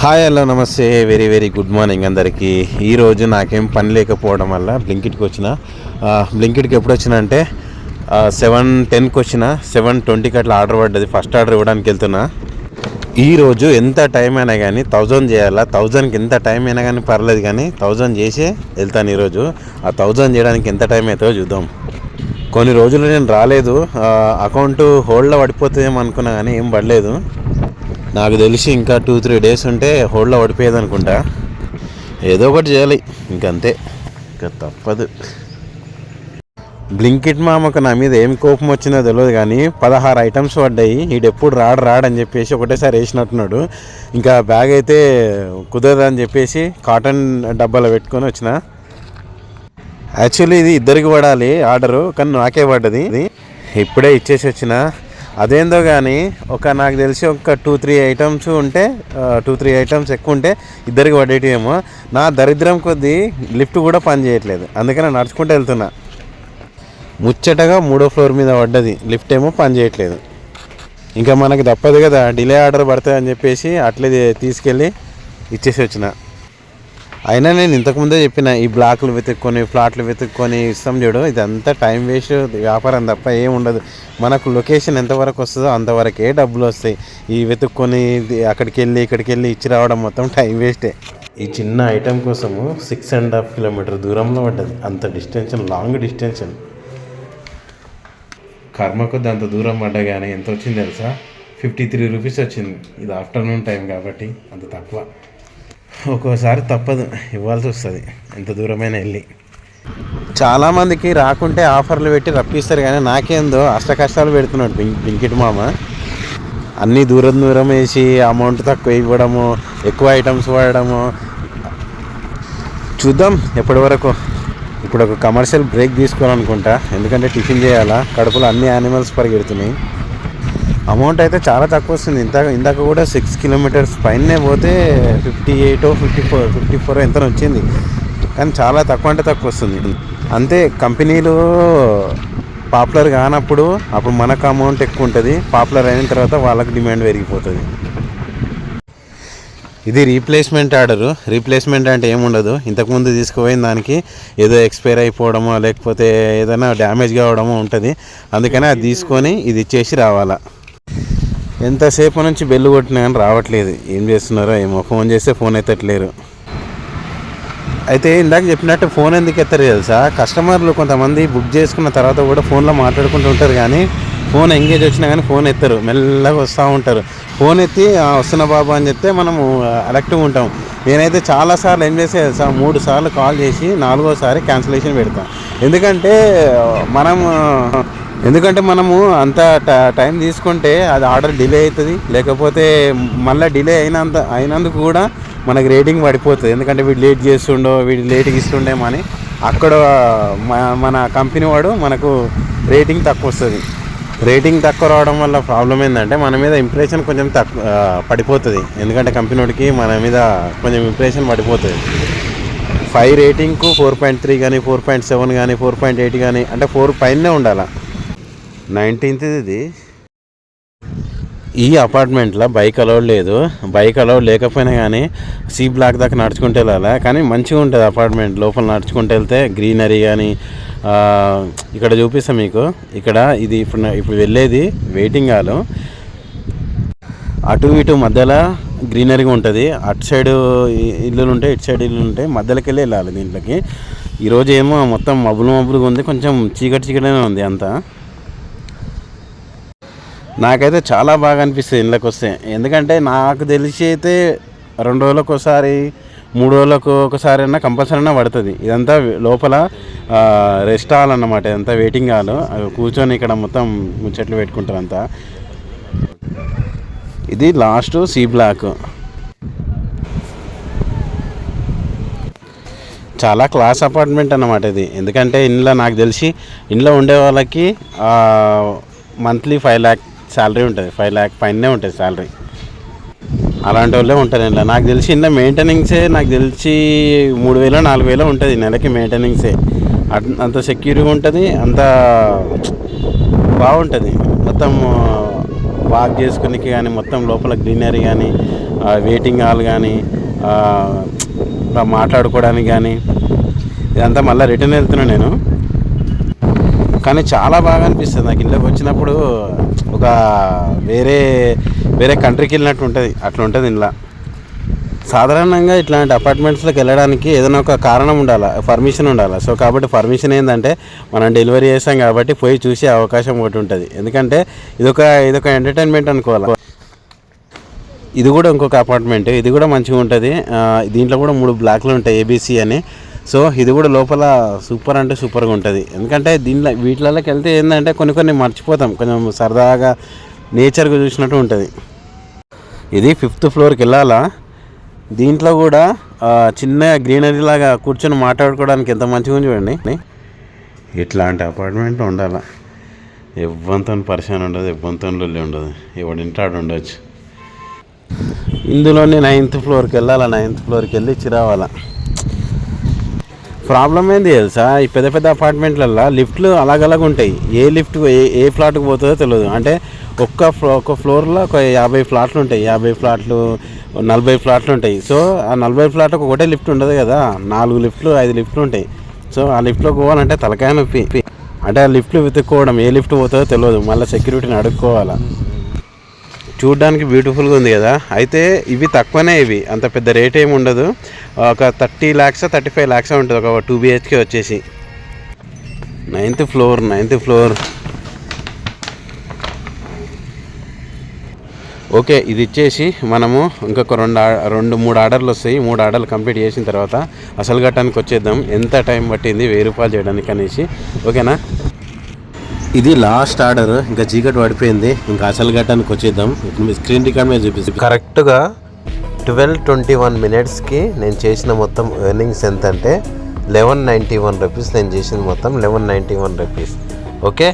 Hi hello నమస్తే very very good morning అందరికీ. ఈరోజు నాకేం పని లేకపోవడం వల్ల బ్లింకిట్కి వచ్చిన. బ్లింకిట్కి ఎప్పుడు వచ్చిన అంటే 7:10కి వచ్చిన. 7:20కి అట్లా ఆర్డర్ పడ్డది. ఫస్ట్ ఆర్డర్ ఇవ్వడానికి వెళ్తున్నా. ఈరోజు ఎంత టైం అయినా కానీ 1000 చేయాలా. 1000కి ఎంత టైం అయినా కానీ పర్లేదు, కానీ 1000 చేసే వెళ్తాను ఈరోజు. ఆ 1000 చేయడానికి ఎంత టైం అవుతుందో చూద్దాం. కొన్ని రోజులు నేను రాలేదు, అకౌంట్ హోల్డ్లో పడిపోతుందేమో అనుకున్నా, కానీ ఏం పడలేదు. నాకు తెలిసి ఇంకా 2-3 డేస్ ఉంటే హోల్డ్లో పడిపోయేది అనుకుంటా. ఏదో ఒకటి చేయాలి, ఇంకంతే, ఇంకా తప్పదు. బ్లింకిట్ మామకు నా మీద ఏం కోపం వచ్చిందో తెలియదు, కానీ 16 ఐటమ్స్ పడ్డాయి. ఈడెప్పుడు రాడని చెప్పేసి ఒకటేసారి వేసినట్టున్నాడు. ఇంకా బ్యాగ్ అయితే కుదరదని చెప్పేసి కాటన్ డబ్బాలో పెట్టుకొని వచ్చిన. యాక్చువల్లీ ఇది ఇద్దరికి పడాలి ఆర్డరు, కానీ నాకే పడ్డది. ఇప్పుడే ఇచ్చేసి వచ్చిన. అదేందో కానీ నాకు తెలిసి ఒక 2-3 ఐటమ్స్ ఉంటే, 2-3 ఐటమ్స్ ఎక్కువ ఉంటే ఇద్దరికి పడేటివేమో. నా దరిద్రం కొద్దీ లిఫ్ట్ కూడా పని చేయట్లేదు, అందుకని నడుచుకుంటూ వెళ్తున్నా. ముచ్చటగా 3వ ఫ్లోర్ మీద పడ్డది, లిఫ్ట్ ఏమో పని చేయట్లేదు. ఇంకా మనకు తప్పదు కదా, డిలే ఆర్డర్ పడుతుంది అని చెప్పేసి అట్లే తీసుకెళ్ళి ఇచ్చేసి వచ్చిన. అయినా నేను ఇంతకుముందే చెప్పిన, ఈ బ్లాక్లు వెతుక్కొని ఫ్లాట్లు వెతుక్కొని ఇస్తాం చూడు, ఇదంతా టైం వేస్ట్ వ్యాపారం తప్ప ఏం ఉండదు. మనకు లొకేషన్ ఎంతవరకు వస్తుందో అంతవరకే డబ్బులు వస్తాయి. ఈ వెతుక్కొని అక్కడికి వెళ్ళి ఇక్కడికి వెళ్ళి ఇచ్చి రావడం మొత్తం టైం వేస్టే. ఈ చిన్న ఐటెం కోసము 6.5 కిలోమీటర్ దూరంలో పడ్డది. అంత డిస్టెన్షన్, లాంగ్ డిస్టెన్షన్. కర్మ కొద్ది అంత దూరం పడ్డా కానీ ఎంత వచ్చింది తెలుసా? 53 రూపీస్ వచ్చింది. ఇది ఆఫ్టర్నూన్ టైం కాబట్టి అంత తక్కువ. ఒక్కోసారి తప్పదు, ఇవ్వాల్సి వస్తుంది ఎంత దూరమైనా వెళ్ళి. చాలామందికి రాకుంటే ఆఫర్లు పెట్టి రప్పిస్తారు, కానీ నాకేందో అష్ట కష్టాలు పెడుతున్నాడు బ్లింకిట్ మామ. అన్నీ దూరం దూరం వేసి అమౌంట్ తక్కువ ఇవ్వడము, ఎక్కువ ఐటమ్స్ వాడడము. చూద్దాం ఎప్పటి వరకు. ఇప్పుడు ఒక కమర్షియల్ బ్రేక్ తీసుకోవాలనుకుంటా, ఎందుకంటే టిఫిన్ చేయాలా, కడుపులో అన్ని యానిమల్స్ పరిగెడుతున్నాయి. అమౌంట్ అయితే చాలా తక్కువ వస్తుంది. ఇందాక కూడా 6 కిలోమీటర్స్ పైనే పోతే 54 ఎంత వచ్చింది, కానీ చాలా తక్కువ అంటే తక్కువ వస్తుంది. అంతే, కంపెనీలు పాపులర్ కానప్పుడు అప్పుడు మనకు అమౌంట్ ఎక్కువ ఉంటుంది, పాపులర్ అయిన తర్వాత వాళ్ళకి డిమాండ్ పెరిగిపోతుంది. ఇది రీప్లేస్మెంట్ ఆర్డరు. రీప్లేస్మెంట్ అంటే ఏముండదు, ఇంతకుముందు తీసుకుపోయిన దానికి ఏదో ఎక్స్పైర్ అయిపోవడమో లేకపోతే ఏదైనా డ్యామేజ్ కావడమో ఉంటుంది. అందుకని అది తీసుకొని ఇది ఇచ్చేసి రావాలా. ఎంతసేపు నుంచి బెల్లు కొట్టినా కానీ రావట్లేదు, ఏం చేస్తున్నారో ఏమో. ఫోన్ చేస్తే ఫోన్ ఎత్తట్లేరు. అయితే ఇందాక చెప్పినట్టు ఫోన్ ఎందుకు ఎత్తరు తెలుసా? కస్టమర్లు కొంతమంది బుక్ చేసుకున్న తర్వాత కూడా ఫోన్లో మాట్లాడుకుంటూ ఉంటారు, కానీ ఫోన్ ఎంగేజ్ వచ్చినా కానీ ఫోన్ ఎత్తరు, మెల్లగా వస్తూ ఉంటారు. ఫోన్ ఎత్తి వస్తున్న బాబా అని చెప్తే మనము అలర్ట్గా ఉంటాం. నేనైతే చాలాసార్లు ఏం చేసే తెలుసా, 3 సార్లు కాల్ చేసి 4వసారి క్యాన్సిలేషన్ పెడతాను. ఎందుకంటే మనము అంత టైం తీసుకుంటే అది ఆర్డర్ డిలే అవుతుంది, లేకపోతే మళ్ళీ డిలే అయినందుకు కూడా మనకి రేటింగ్ పడిపోతుంది. ఎందుకంటే వీడు లేట్ చేస్తుండో, వీడు లేట్గా ఇస్తుండేమో అని అక్కడ మన కంపెనీ వాడు మనకు రేటింగ్ తక్కువ వస్తుంది. రేటింగ్ తక్కువ రావడం వల్ల ప్రాబ్లం ఏంటంటే మన మీద ఇంప్రెషన్ కొంచెం పడిపోతుంది. ఎందుకంటే కంపెనీ వాడికి మన మీద కొంచెం ఇంప్రెషన్ పడిపోతుంది. 5 రేటింగ్కు 4.3 కానీ 4.7 కానీ 4.8 కానీ, అంటే 4 పైనే ఉండాలి. 19th ఇది. ఈ అపార్ట్మెంట్లో బైక్ అలౌడ్ లేదు. బైక్ అలౌడ్ లేకపోయినా కానీ సి బ్లాక్ దాకా నడుచుకుంటూ వెళ్ళాలి, కానీ మంచిగా ఉంటుంది అపార్ట్మెంట్. లోపల నడుచుకుంటూ వెళ్తే గ్రీనరీ కానీ, ఇక్కడ చూపిస్తాం మీకు. ఇక్కడ ఇది ఇప్పుడు వెళ్ళేది వెయిటింగ్ హాల్. అటు ఇటు మధ్యలో గ్రీనరీగా ఉంటుంది. అటు సైడు ఇల్లులు ఉంటాయి, ఇటు సైడ్ ఇల్లులు ఉంటాయి, మధ్యలోకి వెళ్ళి వెళ్ళాలి దీంట్లోకి. ఈరోజు ఏమో మొత్తం మబ్బులుగా ఉంది, కొంచెం చీకటిగానే ఉంది అంతా. నాకైతే చాలా బాగా అనిపిస్తుంది ఇళ్ళకి వస్తే. ఎందుకంటే నాకు తెలిసి అయితే 2 రోజులకు ఒకసారి 3 రోజులకు ఒకసారి అయినా కంపల్సరీ అయినా పడుతుంది. ఇదంతా లోపల రెస్ట్ హాల్ అన్నమాట, ఇదంతా వెయిటింగ్ హాల్. కూర్చొని ఇక్కడ మొత్తం ముచ్చట్లు పెట్టుకుంటారు అంతా. ఇది లాస్ట్ సి బ్లాక్. చాలా క్లాస్ అపార్ట్మెంట్ అన్నమాట ఇది. ఎందుకంటే ఇంట్లో నాకు తెలిసి ఇంట్లో ఉండే వాళ్ళకి మంత్లీ 5 lakh శాలరీ ఉంటుంది. 5 lakh పైనే ఉంటుంది శాలరీ. అలాంటి వాళ్ళే ఉంటారు ఇంట్లో. నాకు తెలిసి ఇంట్లో మెయింటెనెన్సే నాకు తెలిసి 3,000-4,000 ఉంటుంది నెలకి మెయింటెనెన్సే. అంత సెక్యూర్గా ఉంటుంది, అంత బాగుంటుంది. మొత్తం వాక్ చేసుకునేకి కానీ, మొత్తం లోపల గ్రీనరీ కానీ వెయిటింగ్ హాల్ కానీ మాట్లాడుకోవడానికి కానీ ఇదంతా మళ్ళీ రిటర్న్ వెళ్తున్నాను నేను. కానీ చాలా బాగా అనిపిస్తుంది నాకు ఇంట్లోకి వచ్చినప్పుడు. ఒక వేరే కంట్రీకి వెళ్ళినట్టు ఉంటుంది, అట్లా ఉంటుంది ఇంట్లో. సాధారణంగా ఇట్లాంటి అపార్ట్మెంట్స్లోకి వెళ్ళడానికి ఏదైనా ఒక కారణం ఉండాలి, పర్మిషన్ ఉండాలి. సో కాబట్టి పర్మిషన్ ఏంటంటే మనం డెలివరీ చేస్తాం కాబట్టి పోయి చూసే అవకాశం ఒకటి ఉంటుంది. ఎందుకంటే ఇదొక ఎంటర్టైన్మెంట్ అనుకోవాలి. ఇది కూడా ఇంకొక అపార్ట్మెంట్, ఇది కూడా మంచిగా ఉంటుంది. దీంట్లో కూడా 3 బ్లాక్లు ఉంటాయి, ఏబీసీ అని. సో ఇది కూడా లోపల సూపర్ అంటే సూపర్గా ఉంటుంది. ఎందుకంటే వీటిలోకి వెళ్తే ఏంటంటే కొన్ని మర్చిపోతాం, కొంచెం సరదాగా నేచర్గా చూసినట్టు ఉంటుంది. ఇది 5th ఫ్లోర్కి వెళ్ళాలా. దీంట్లో కూడా చిన్న గ్రీనరీ లాగా కూర్చొని మాట్లాడుకోవడానికి ఎంత మంచిగా ఉంది చూడండి. ఇట్లాంటి అపార్ట్మెంట్ ఉండాలి. ఎవ్వంతో పరిచయం ఉండదు, ఎవ్వంతో లొల్లి ఉండదు, ఎవడింటాడు ఉండొచ్చు. ఇందులోనే 9th ఫ్లోర్కి వెళ్ళాలా. 9th ఫ్లోర్కి వెళ్ళి చిరావాలా. ప్రాబ్లం ఏంది తెలుసా, ఈ పెద్ద అపార్ట్మెంట్లల్లో లిఫ్ట్లు అలాగలాగా ఉంటాయి. ఏ లిఫ్ట్ ఏ ఫ్లాట్కి పోతుందో తెలియదు. అంటే ఒక్క ఫ్లోర్లో ఒక 50 ఫ్లాట్లు ఉంటాయి, 50 ఫ్లాట్లు 40 ఫ్లాట్లు ఉంటాయి. సో ఆ 40 ఫ్లాట్లకు ఒకటే లిఫ్ట్ ఉండదు కదా, 4 లిఫ్ట్లు 5 లిఫ్ట్లు ఉంటాయి. సో ఆ లిఫ్ట్లోకి పోవాలంటే తలకాయ నొప్పి. అంటే ఆ లిఫ్ట్లు వెతుక్కోవడం, ఏ లిఫ్ట్ పోతుందో తెలియదు, మళ్ళీ సెక్యూరిటీని అడుక్కోవాలా. చూడ్డానికి బ్యూటిఫుల్గా ఉంది కదా. అయితే ఇవి తక్కువనే, ఇవి అంత పెద్ద రేట్ ఏమి ఉండదు. ఒక 30 lakhs 35 lakhs ఉంటుంది ఒక 2 BHK వచ్చేసి. 9th floor. ఓకే, ఇది ఇచ్చేసి మనము ఇంకొక 2-3 ఆర్డర్లు వస్తాయి. 3 ఆర్డర్లు కంప్లీట్ చేసిన తర్వాత అసలు ఘట్టానికి వచ్చేద్దాం. ఎంత టైం పట్టింది 1000 రూపాయలు చేయడానికి అనేసి. ఓకేనా, ఇది లాస్ట్ ఆర్డర్. ఇంకా చీకటి పడిపోయింది, ఇంకా అసలు ఘట్టానికి వచ్చేద్దాం. ఇప్పుడు మీ స్క్రీన్ రికార్డ్ మీద చూపిస్తుంది. కరెక్ట్గా 12:21 minutesకి నేను చేసిన మొత్తం ఎర్నింగ్స్ ఎంత అంటే 1191 రూపీస్. నేను చేసింది మొత్తం 1191 రూపీస్. ఓకే.